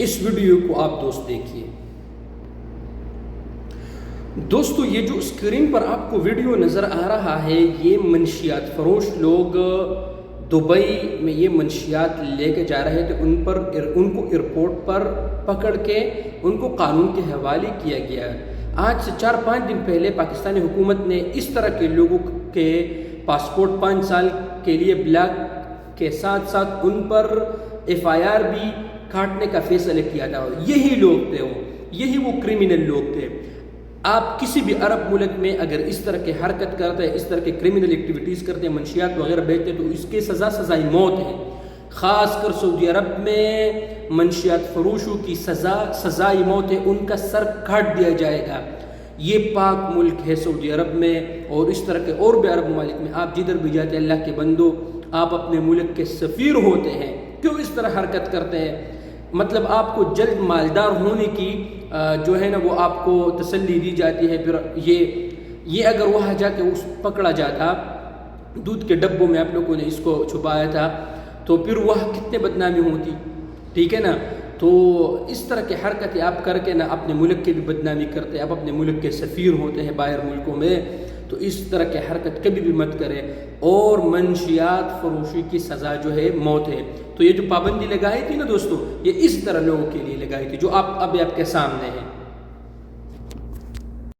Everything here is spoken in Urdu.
اس ویڈیو کو آپ دوست دیکھیے۔ دوستو یہ جو اسکرین پر آپ کو ویڈیو نظر آ رہا ہے، یہ منشیات فروش لوگ دبئی میں یہ منشیات لے کے جا رہے تھے، ان کو ایئرپورٹ پر پکڑ کے ان کو قانون کے حوالے کیا گیا۔ آج سے 4-5 دن پہلے پاکستانی حکومت نے اس طرح کے لوگوں کے پاسپورٹ 5 سال کے لیے بلاک کے ساتھ ساتھ ان پر FIR بھی کاٹنے کا فیصلہ کیا تھا۔ یہی لوگ تھے، یہی وہ کرمنل لوگ تھے۔ آپ کسی بھی عرب ملک میں اگر اس طرح کے حرکت کرتے ہیں، اس طرح کے کرمنل ایکٹیویٹیز کرتے ہیں، منشیات وغیرہ بیچتے ہیں، تو اس کے سزائے موت ہے۔ خاص کر سعودی عرب میں منشیات فروشوں کی سزائے موت ہے، ان کا سر کاٹ دیا جائے گا۔ یہ پاک ملک ہے سعودی عرب میں، اور اس طرح کے اور بھی عرب ممالک میں آپ جدھر بھی جاتے ہیں، اللہ کے بندو، آپ اپنے ملک کے سفیر ہوتے ہیں، کیوں اس طرح حرکت کرتے ہیں؟ مطلب آپ کو جلد مالدار ہونے کی جو ہے نا وہ آپ کو تسلی دی جاتی ہے۔ پھر یہ اگر وہاں جا کے پکڑا جاتا، دودھ کے ڈبوں میں آپ لوگوں نے اس کو چھپایا تھا، تو پھر وہ کتنے بدنامی ہوتی، ٹھیک ہے نا؟ تو اس طرح کی حرکتیں آپ کر کے نا اپنے ملک کی بھی بدنامی کرتے ہیں۔ آپ اپنے ملک کے سفیر ہوتے ہیں باہر ملکوں میں، تو اس طرح کی حرکت کبھی بھی مت کرے، اور منشیات فروشی کی سزا جو ہے موت ہے۔ تو یہ جو پابندی لگائی تھی نا دوستو، یہ اس طرح لوگوں کے لیے لگائی تھی جو اب آپ کے سامنے ہیں۔